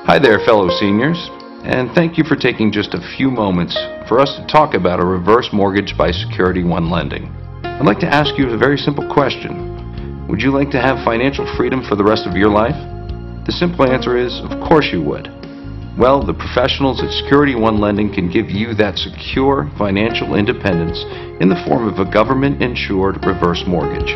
Hi there, fellow seniors, and thank you for taking just a few moments for us to talk about a reverse mortgage by Security One Lending. I'd like to ask you a very simple question. Would you like to have financial freedom for the rest of your life? The simple answer is, of course you would. Well, the professionals at Security One Lending can give you that secure financial independence in the form of a government-insured reverse mortgage.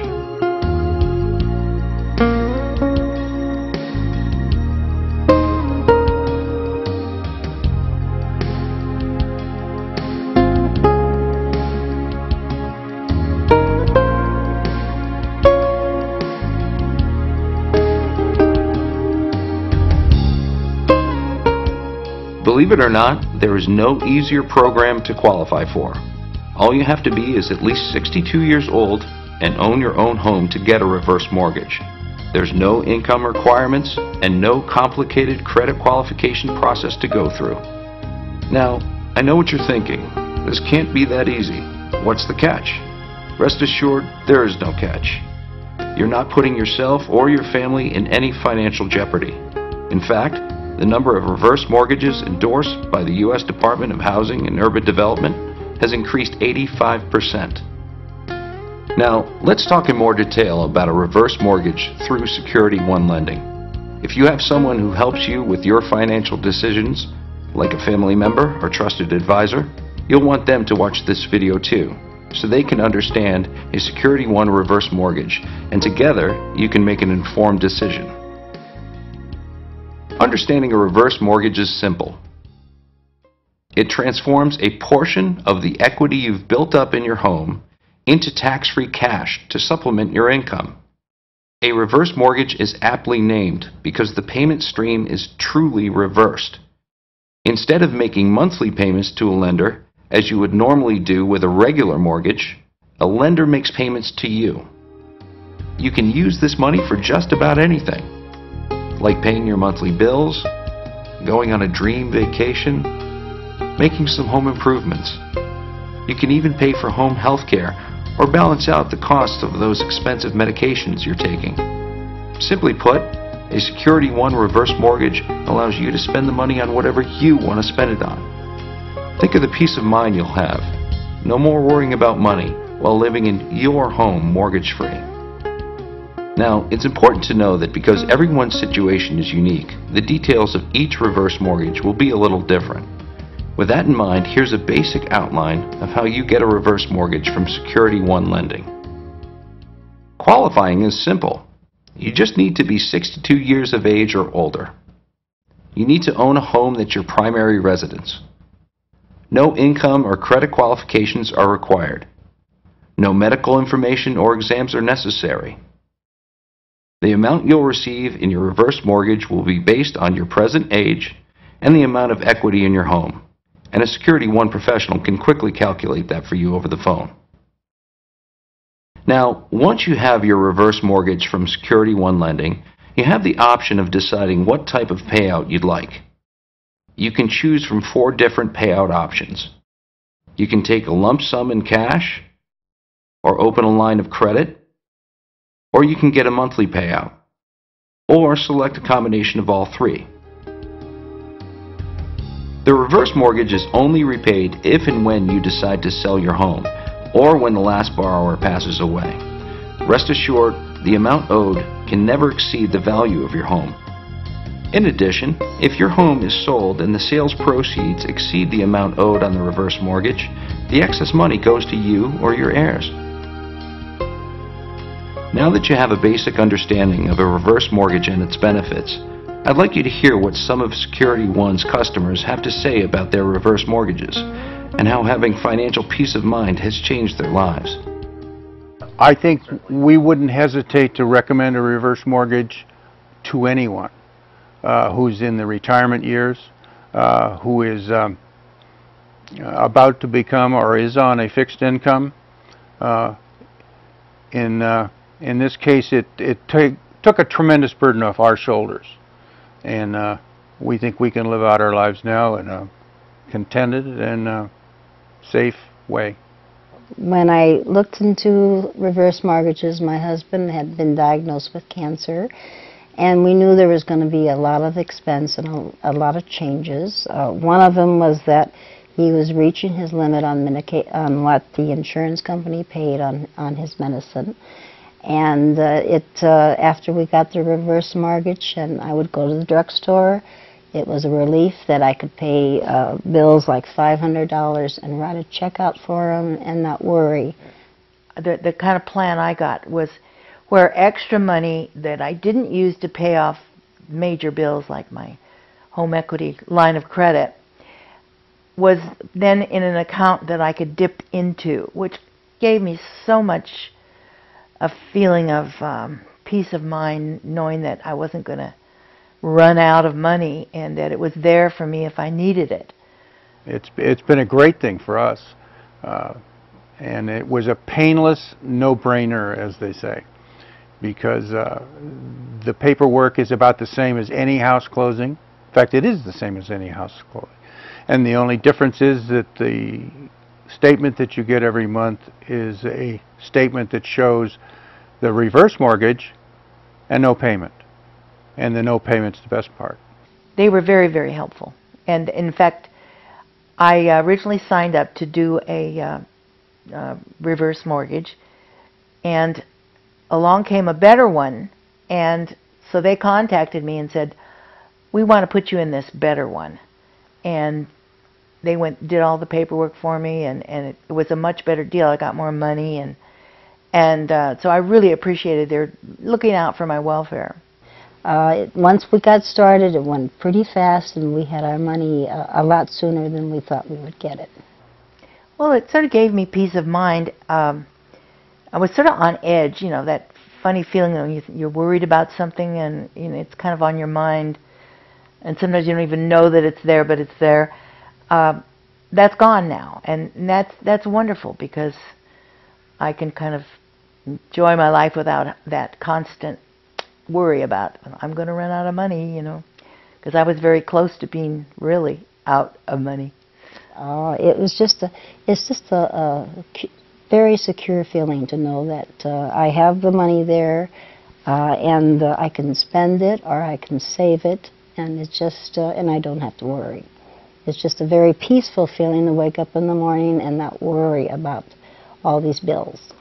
Believe it or not, there is no easier program to qualify for. All you have to be is at least 62 years old and own your own home to get a reverse mortgage. There's no income requirements and no complicated credit qualification process to go through. Now, I know what you're thinking. This can't be that easy. What's the catch? Rest assured, there is no catch. You're not putting yourself or your family in any financial jeopardy. In fact, the number of reverse mortgages endorsed by the U.S. Department of Housing and Urban Development has increased 85%. Now, let's talk in more detail about a reverse mortgage through Security One Lending. If you have someone who helps you with your financial decisions, like a family member or trusted advisor, you'll want them to watch this video too, so they can understand a Security One reverse mortgage, and together you can make an informed decision. Understanding a reverse mortgage is simple. It transforms a portion of the equity you've built up in your home into tax-free cash to supplement your income. A reverse mortgage is aptly named because the payment stream is truly reversed. Instead of making monthly payments to a lender, as you would normally do with a regular mortgage, a lender makes payments to you. You can use this money for just about anything, like paying your monthly bills, going on a dream vacation, making some home improvements. You can even pay for home health care or balance out the cost of those expensive medications you're taking. Simply put, a Security One reverse mortgage allows you to spend the money on whatever you want to spend it on. Think of the peace of mind you'll have. No more worrying about money while living in your home mortgage-free. Now, it's important to know that because everyone's situation is unique, the details of each reverse mortgage will be a little different. With that in mind, here's a basic outline of how you get a reverse mortgage from Security One Lending. Qualifying is simple. You just need to be 62 years of age or older. You need to own a home that's your primary residence. No income or credit qualifications are required. No medical information or exams are necessary. The amount you'll receive in your reverse mortgage will be based on your present age and the amount of equity in your home, and a Security One professional can quickly calculate that for you over the phone. Now, once you have your reverse mortgage from Security One Lending, you have the option of deciding what type of payout you'd like. You can choose from 4 different payout options. You can take a lump sum in cash, or open a line of credit, or you can get a monthly payout, or select a combination of all 3. The reverse mortgage is only repaid if and when you decide to sell your home, or when the last borrower passes away. Rest assured, the amount owed can never exceed the value of your home. In addition, if your home is sold and the sales proceeds exceed the amount owed on the reverse mortgage, the excess money goes to you or your heirs. Now that you have a basic understanding of a reverse mortgage and its benefits, I'd like you to hear what some of Security One's customers have to say about their reverse mortgages and how having financial peace of mind has changed their lives. I think we wouldn't hesitate to recommend a reverse mortgage to anyone who's in the retirement years, who is about to become or is on a fixed income. In this case, it took a tremendous burden off our shoulders, and we think we can live out our lives now in a contented and safe way. When I looked into reverse mortgages, my husband had been diagnosed with cancer, And we knew there was going to be a lot of expense and a lot of changes. One of them was that he was reaching his limit on what the insurance company paid on his medicine. And after we got the reverse mortgage and I would go to the drugstore, it was a relief that I could pay bills like $500 and write a check out for them and not worry. The kind of plan I got was where extra money that I didn't use to pay off major bills like my home equity line of credit was then in an account that I could dip into, which gave me so much a feeling of peace of mind, knowing that I wasn't going to run out of money and that it was there for me if I needed it. It's been a great thing for us, and it was a painless no-brainer, as they say, because the paperwork is about the same as any house closing. In fact, it is the same as any house closing. And the only difference is that the statement that you get every month is a statement that shows the reverse mortgage and no payment. And the no payment's the best part. They were very, very helpful. And in fact, I originally signed up to do a reverse mortgage, and along came a better one, and so they contacted me and said, we want to put you in this better one. And they did all the paperwork for me, and it was a much better deal. I got more money, and so I really appreciated their looking out for my welfare. Once we got started, it went pretty fast, and we had our money a lot sooner than we thought we would get it. Well, it sort of gave me peace of mind. I was sort of on edge, you know, that funny feeling when you're worried about something and it's kind of on your mind, and sometimes you don't even know that it's there, but it's there. That's gone now, and that's wonderful because I can kind of enjoy my life without that constant worry about I'm going to run out of money, you know, because I was very close to being really out of money. It's just a very secure feeling to know that I have the money there, and I can spend it or I can save it, and it's just and I don't have to worry. It's just a very peaceful feeling to wake up in the morning and not worry about all these bills.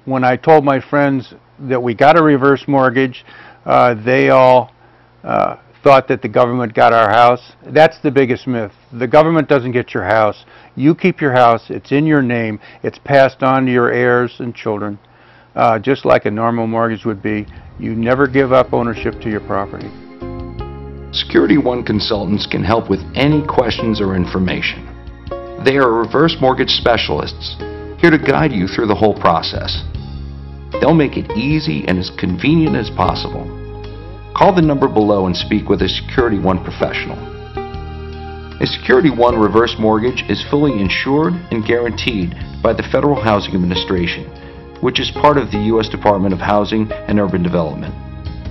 When I told my friends that we got a reverse mortgage, they all thought that the government got our house. That's the biggest myth. The government doesn't get your house. You keep your house. It's in your name. It's passed on to your heirs and children, just like a normal mortgage would be. You never give up ownership to your property. Security One consultants can help with any questions or information. They are reverse mortgage specialists, here to guide you through the whole process. They'll make it easy and as convenient as possible. Call the number below and speak with a Security One professional. A Security One reverse mortgage is fully insured and guaranteed by the Federal Housing Administration, which is part of the U.S. Department of Housing and Urban Development.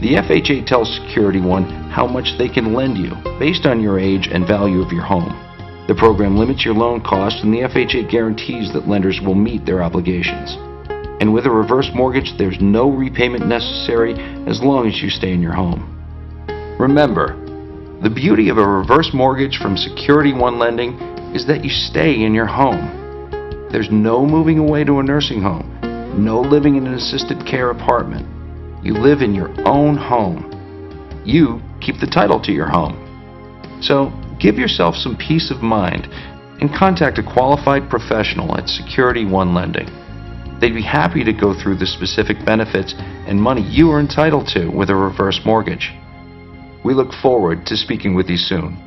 The FHA tells Security One how much they can lend you based on your age and value of your home. The program limits your loan costs, and the FHA guarantees that lenders will meet their obligations. And with a reverse mortgage, there's no repayment necessary as long as you stay in your home. Remember, the beauty of a reverse mortgage from Security One Lending is that you stay in your home. There's no moving away to a nursing home, no living in an assisted care apartment. You live in your own home. You keep the title to your home. So give yourself some peace of mind and contact a qualified professional at Security One Lending. They'd be happy to go through the specific benefits and money you are entitled to with a reverse mortgage. We look forward to speaking with you soon.